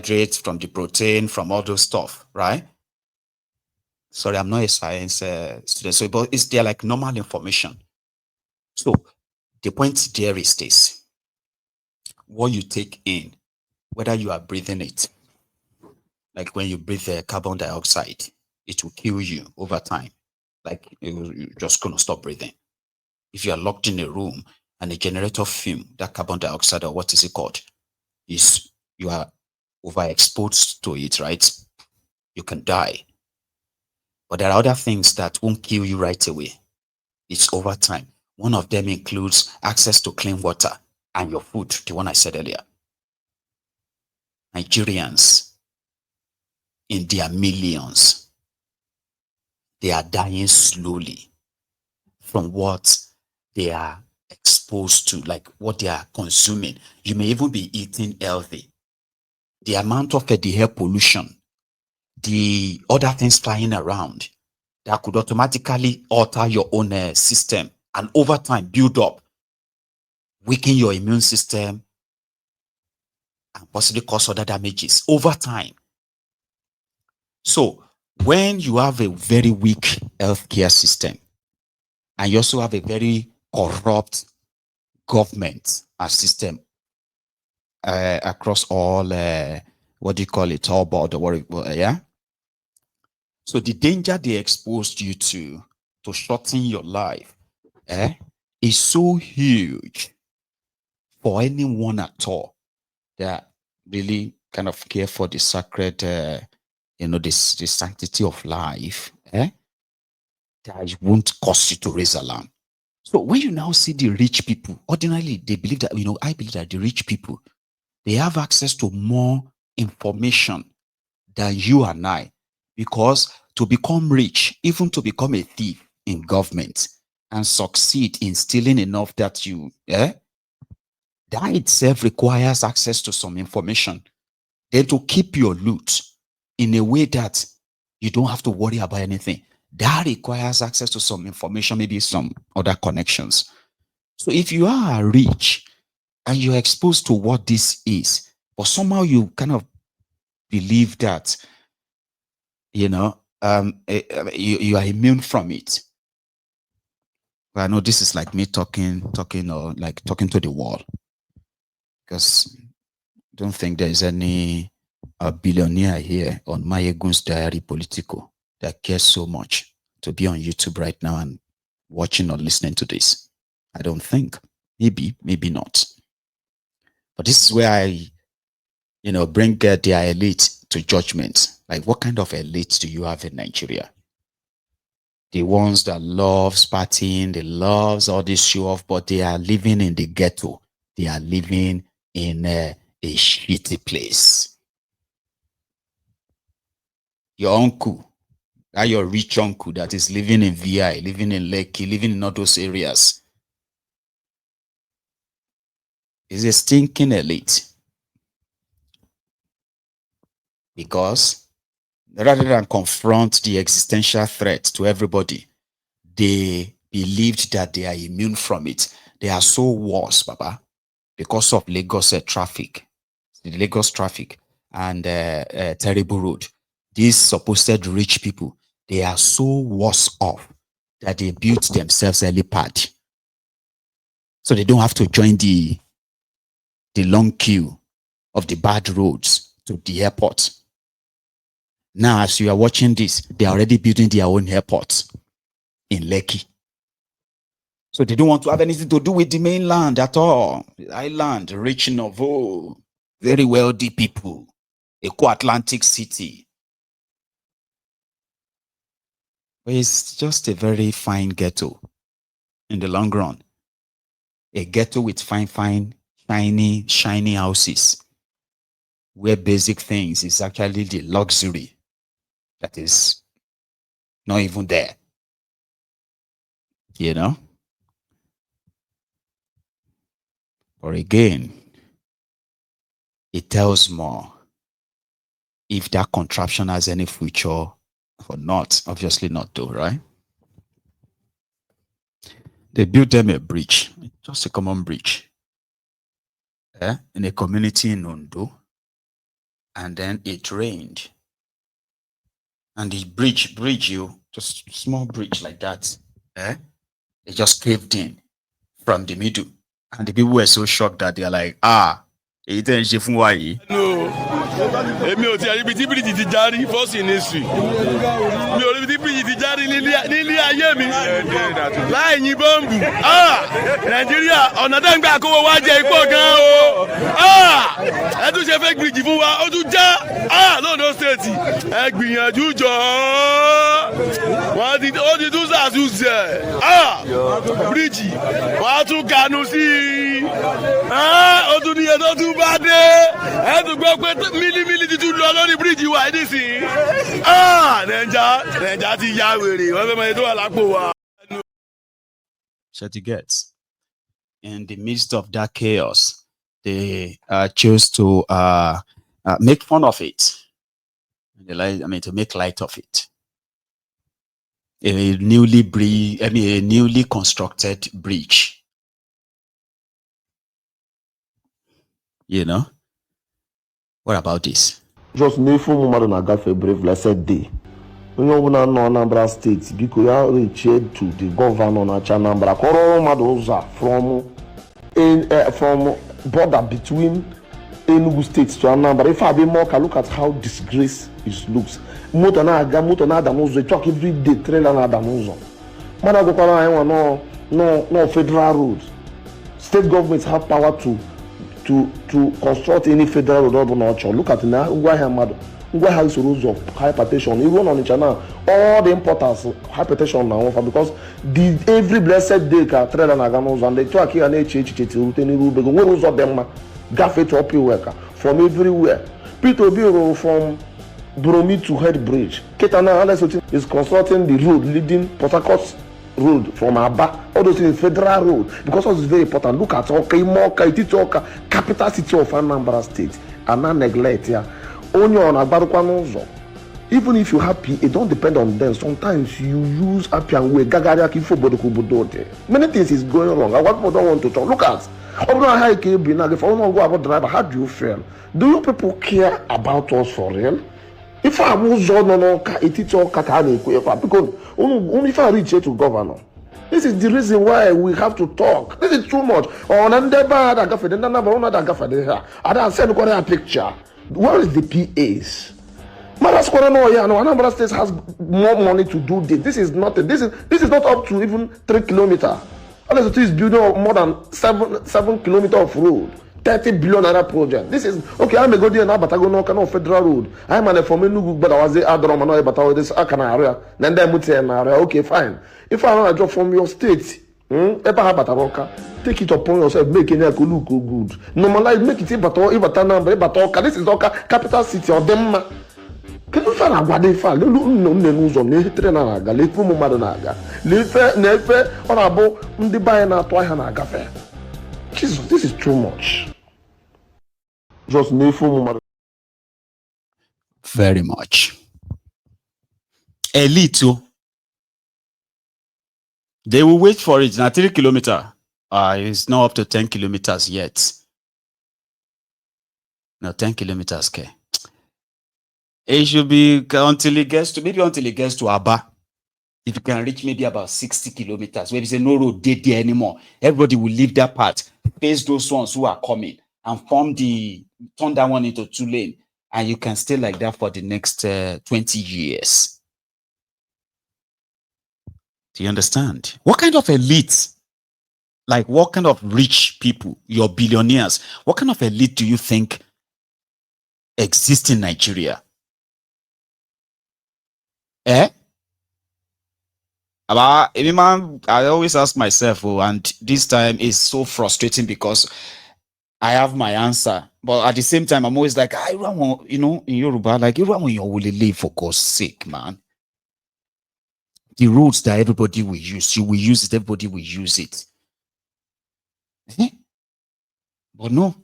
hydrates, from the protein, from all those stuff, right? Sorry, I'm not a science student, so but it's they're like normal information. So the point there is this: what you take in, whether you are breathing it, like when you breathe carbon dioxide, it will kill you over time. Like you're just gonna stop breathing. If you are locked in a room and a generator fume, that carbon dioxide or what is it called, is you are overexposed to it, right? You can die. But there are other things that won't kill you right away. It's over time. One of them includes access to clean water and your food, the one I said earlier. Nigerians, in their millions, they are dying slowly from what they are exposed to, like what they are consuming. You may even be eating healthy. The amount of the air pollution, the other things flying around that could automatically alter your own system and over time build up, weaken your immune system, and possibly cause other damages over time. So when you have a very weak healthcare system and you also have a very corrupt government and system across all, what do you call it, all border, yeah? So the danger they exposed you to shorten your life, is so huge for anyone at all that really kind of care for the sacred, the sanctity of life, that won't cause you to raise alarm. So when you now see the rich people, ordinarily they believe that, I believe that the rich people, they have access to more information than you and I, because to become rich, even to become a thief in government and succeed in stealing enough that that itself requires access to some information. Then to keep your loot in a way that you don't have to worry about anything, that requires access to some information, maybe some other connections. So if you are rich and you're exposed to what this is, but somehow you kind of believe that, you are immune from it. But I know this is like me talking, or like talking to the wall, because I don't think there's any billionaire here on Mayegun's Diary Politico that cares so much to be on YouTube right now and watching or listening to this. I don't think. Maybe, maybe not. But this is where I, bring their elite to judgment. Like, what kind of elite do you have in Nigeria? The ones that loves partying, they loves all this show off, but they are living in the ghetto. They are living in a shitty place. Your uncle, that your rich uncle that is living in VI, living in Lekki, living in all those areas, is a stinking elite. Because rather than confront the existential threat to everybody, they believed that they are immune from it. They are so worse, Baba, because of Lagos traffic, the Lagos traffic and terrible road. These supposed rich people, they are so worse off that they built themselves a helipad. So they don't have to join the long queue of the bad roads to the airport. Now, as you are watching this, they are already building their own airport in Lekki. So they don't want to have anything to do with the mainland at all. The island, rich Novo, very wealthy people, Eco Atlantic City. But it's just a very fine ghetto in the long run. A ghetto with fine, shiny houses, where basic things is actually the luxury that is not even there. You know? Or again, it tells more if that contraption has any future or not. Obviously not though, right? They built them a bridge, just a common bridge, in a community in Ondo. and then it rained. And the bridge, just small bridge like that, it just caved in from the middle. And the people were so shocked that they're like, èyí tẹ́ ń ṣe fún wa yìí. No, èmi ò tiẹ̀ ríbi tí bíríjì ti járí first in history. Mi ò ríbi tí bíríjì ti járí nílé ayé mi. Láì yín bọ́ǹbù. Nàìjíríà ọ̀nà tẹ́ ń gbà kówó wá jẹ ipò gan o. Ẹ tún ṣe fake bíríjì fún wa, ó tún já. Lóńdó stéètì, ẹ gbìyànjú jọ. Ó ti tún ṣàtúnṣe. Bíríjì, wọ́n á tún kanu sí i. Ó tún níye tó tún bá dé ẹ tún gbọ́ pé mílímílí ti tún lọ lórí bíríìjì wa ẹ nísìnyí. Nàìjà ti ya wèrè wọ́n fẹ́ mọ ẹni tó wà lápò wa. Shut you gets. In the midst of that chaos, they chose to make fun of it. To make light of it. A newly constructed bridge. You know? What about this? Just n'efu mmadụ na-agafe brave blessed day. Onye ọbụla nọ Anambra steeti biko ya reach to the governor na-achị Anambra kọrọ mmadụ ụzọ from border between Enugu state to Anambra. If I be more, look at how disgrace it looks. Moto na-ada n'ụzọ talk every day trailer na-ada n'ụzọ. Mmadụ agụkwara anyị nwa no federal road. State governments have power to construct any federal road or not. Look at now, Ngwa has rules of hypertension. Even on each now, all the importance hypertension now because every blessed day ka trailer na ganos and they talk here and rules of them gafe to up worker from everywhere. People be from Bromi to Head Bridge. Ketana is constructing the road leading Port Harcourt road from Aba, all those things federal road because it's very important. Look at Awka, capital city of Amambra state, and not neglect here. Only on Agbarukwanonzo. Even if you're happy, it don't depend on them. Sometimes you use happy and way. Many things is going wrong. I don't want to talk. Look at how do you feel? Do you people care about us for real? If I was because only if I reach here to governor. This is the reason why we have to talk. This is too much. I don't send a picture. Where is the PAs? Anambra State has more money to do this. This is not up to even 3 kilometers. Unless it is building more than 7 kilometers of road. 30 billion naira project. This is okay. I'm a good year now, but I go no federal road. I'm an from Enugu, but I was there. I don't know about this area. Then they put an area. Okay, fine. If I want a job from your state, take it upon yourself, make it look good. Normalize, make it Awka. This is Awka, capital city of them. Can you find a what they fall? No news on the Trenaga, Lefu Madanaga, Lefe, or about the Bayana Toyanaga. Jesus, this is too much. Just very much. A little. They will wait for it. Now 3 kilometers. It's not up to 10 kilometers yet. No, 10 kilometers. Okay. It should be until it gets to Aba. If you can reach maybe about 60 kilometers, where there's no road there anymore, everybody will leave that part, face those ones who are coming, and turn that one into 2 lane, and you can stay like that for the next 20 years. Do you understand? What kind of elite, like what kind of rich people, your billionaires, what kind of elite do you think exists in Nigeria? I always ask myself, and this time is so frustrating because I have my answer, but at the same time, I'm always like, in Yoruba, like, you will live for God's sake, man. The roads that everybody will use, you will use it, everybody will use it. But no.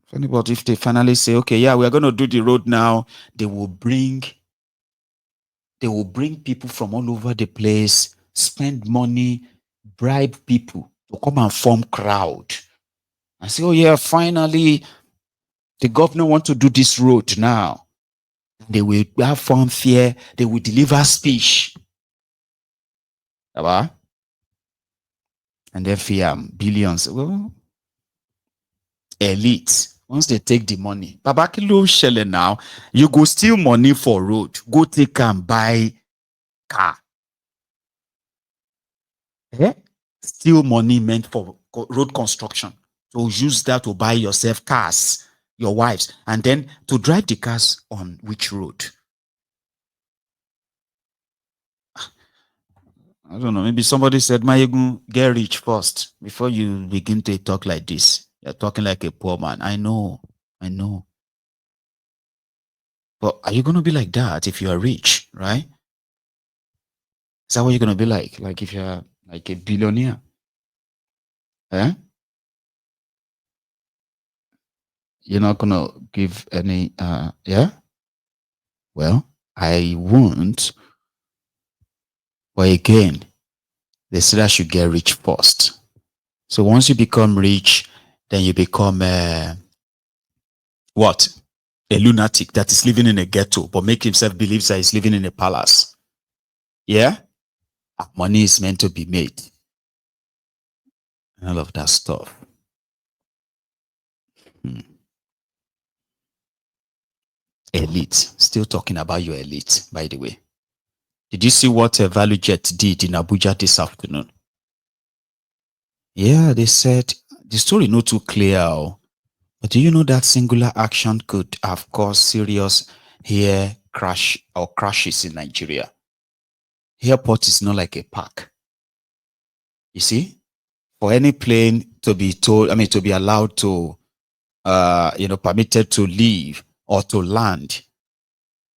Funny, but if they finally say, okay, yeah, we're going to do the road now, they will bring people from all over the place, spend money, bribe people to come and form crowd and say, oh yeah, finally The governor want to do this road now. They will have fun fear. They will deliver speech. And then fear billions. Well, elite. Once they take the money, Babakilo Shelle now, you go steal money for road. Go take and buy car. Steal money meant for road construction. So use that to buy yourself cars, your wives, and then to drive the cars on which road? I don't know. Maybe somebody said, Mayegun, get rich first before you begin to talk like this. You're talking like a poor man. I know. But are you going to be like that if you are rich, right? Is that what you're going to be like? Like if you're like a billionaire? Eh? You're not going to give any, yeah? Well, I won't. But again, they said I should get rich first. So once you become rich, then you become what? A lunatic that is living in a ghetto, but make himself believe that he's living in a palace. Yeah? Money is meant to be made. And all of that stuff. Elite. Still talking about your elite, by the way. Did you see what Value Jet did in Abuja this afternoon? Yeah, they said the story not too clear. But do you know that singular action could have caused serious air crash or crashes in Nigeria? Airport is not like a park. You see, for any plane to be to be allowed to, permitted to leave or to land,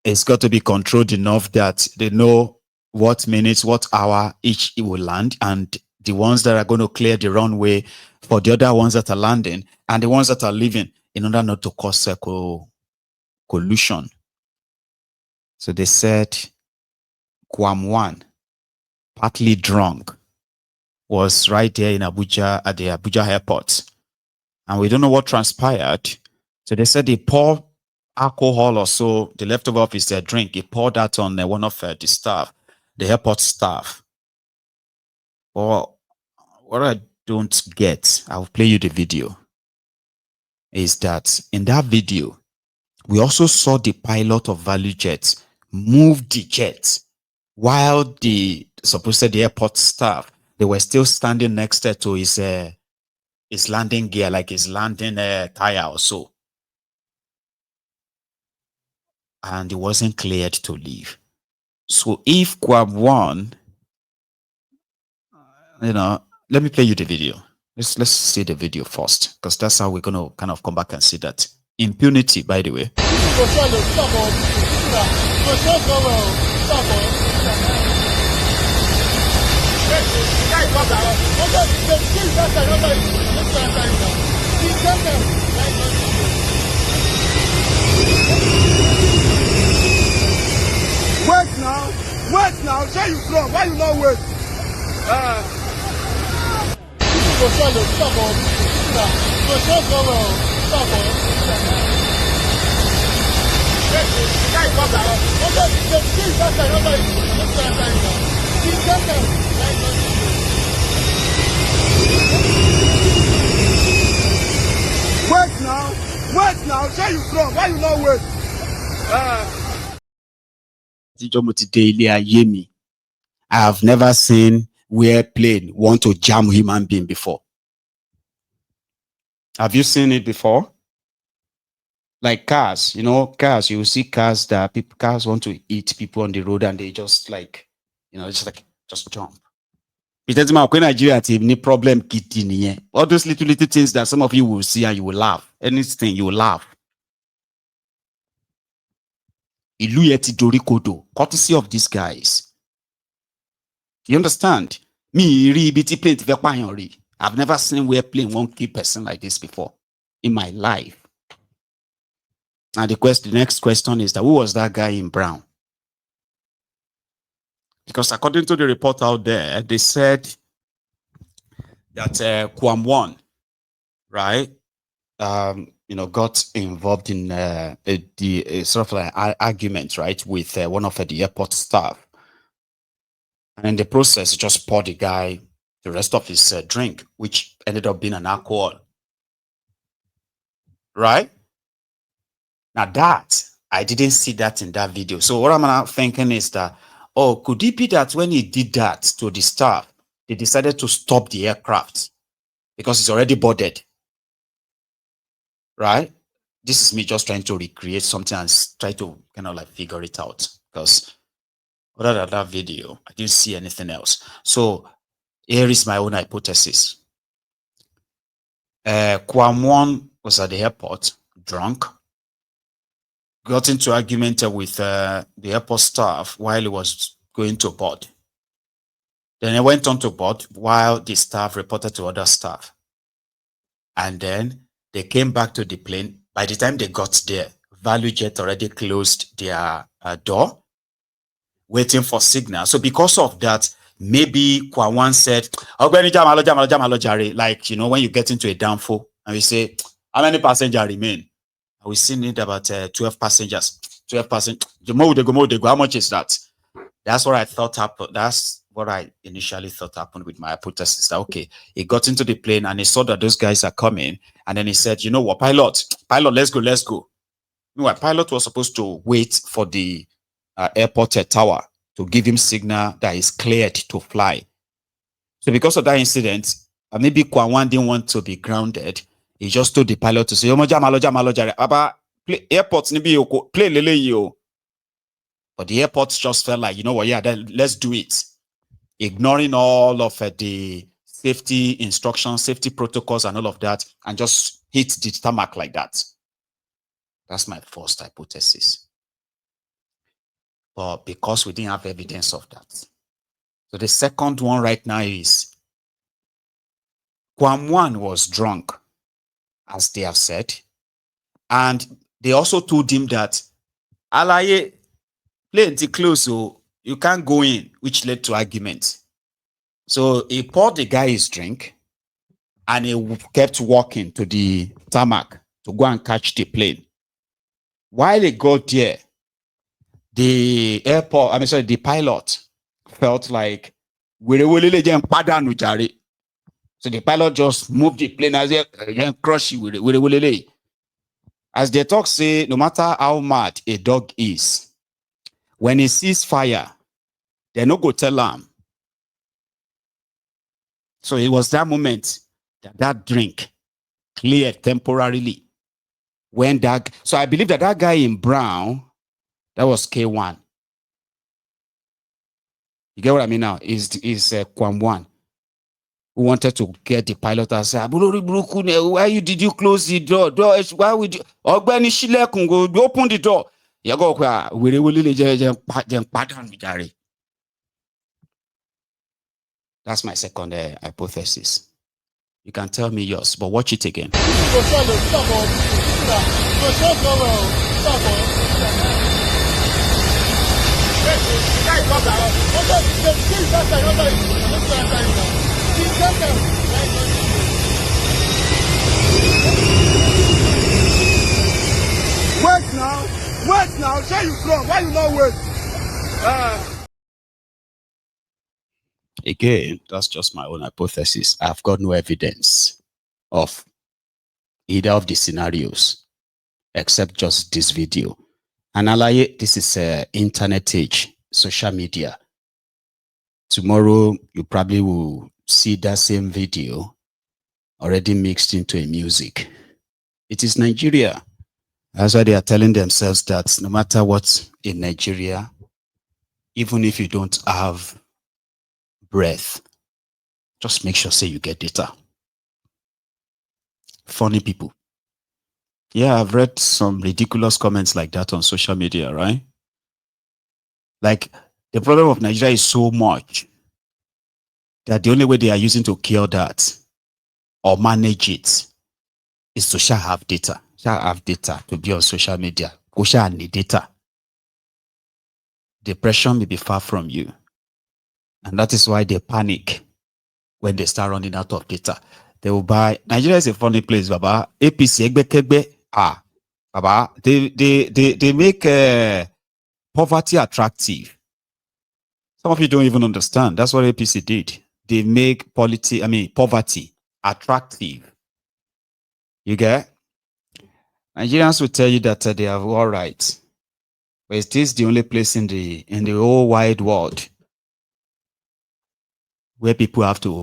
it's got to be controlled enough that they know what minutes, what hour each it will land, and the ones that are going to clear the runway for the other ones that are landing and the ones that are leaving, in order not to cause collusion. So they said Kwam 1, partly drunk, was right there in Abuja at the Abuja airport. And we don't know what transpired. So they said they pour alcohol or so, the leftover of his drink, he poured that on one of the staff, the airport staff. Well, what I don't get, I'll play you the video, is that in that video, we also saw the pilot of Value Jet move the jet while the airport staff, they were still standing next to his landing gear, like his landing tire or so. And he wasn't cleared to leave. So if Kwam 1, let me play you the video. Let's see the video first, because that's how we're going to kind of come back and see that. Impunity, by the way. Wait now, say you from, why you not wait? Wait now, say you from, why you not wait? I have never seen where plane want to jam human being before. Have you seen it before? Like cars, you will see cars that cars want to eat people on the road and they just just jump. It doesn't matter when Nigeria have any problem getting all those little things that some of you will see and you will laugh. Anything you will laugh. Courtesy of these guys. You understand? I've never seen where plane won't kill person like this before in my life. And the next question is that who was that guy in brown? Because according to the report out there, they said that Kwam 1, right? got involved in the sort of like argument, right, with one of the airport staff. And in the process, just poured the guy the rest of his drink, which ended up being an alcohol. Right? Now that, I didn't see that in that video. So what I'm now thinking is that, oh, could it be that when he did that to the staff, they decided to stop the aircraft because it's already boarded? Right? This is me just trying to recreate something and try to kind of like figure it out, because other than that video, I didn't see anything else. So here is my own hypothesis. Kwamwon was at the airport, drunk, got into argument with the airport staff while he was going to board. Then he went on to board while the staff reported to other staff. And then they came back to the plane. By the time they got there, ValueJet already closed their door, waiting for signal. So because of that, maybe Kwawan said, like, when you get into a downfall and we say, how many passengers remain? We still need about 12 passengers. 12 passengers. The more they go. How much is that? That's what I thought happened. That's what I initially thought happened with my hypothesis. That, okay, he got into the plane and he saw that those guys are coming. And then he said, you know what, pilot, let's go. Meanwhile, pilot was supposed to wait for the airport tower to give him signal that is cleared to fly. So because of that incident, maybe Kwawan didn't want to be grounded. He just told the pilot to say, airports play lele yo. But the airports just felt like, you know what, yeah, then let's do it. Ignoring all of the safety instructions, safety protocols, and all of that, and just hit the tarmac like that. That's my first hypothesis. But because we didn't have evidence of that. So the second one right now is Kwamwan was drunk, as they have said. And they also told him that Alaye, plenty close, so you can't go in, which led to argument. So he poured the guy his drink and he kept walking to the tarmac to go and catch the plane. While he got there, the pilot felt like, so the pilot just moved the plane as he crush it. As they talk, say, no matter how mad a dog is, when he sees fire, they no go tell him. So it was that moment that drink cleared temporarily. So I believe that guy in brown, that was K1. You get what I mean now? Is Kwamwan, who wanted to get the pilot and say, why did you close the door? Why would you open the door? That's my second hypothesis. You can tell me yours, but watch it again. Wait now, say you from, why you not wait? Again, that's just my own hypothesis. I've got no evidence of either of the scenarios, except just this video. And Alaye, this is internet age, social media. Tomorrow, you probably will see that same video already mixed into a music. It is Nigeria. That's why they are telling themselves that no matter what in Nigeria, even if you don't have breath, just make sure say you get data. Funny people. Yeah, I've read some ridiculous comments like that on social media, right? Like, the problem of Nigeria is so much that the only way they are using to cure that or manage it is to shall have data. Shall have data to be on social media. Go shall need data. Depression may be far from you. And that is why they panic when they start running out of data. They will buy. Nigeria is a funny place, Baba. APC, Egbe, Baba, they make poverty attractive. Some of you don't even understand. That's what APC did. They make poverty attractive. You get? Nigerians will tell you that they have all rights. But is this the only place in the whole wide world where people have to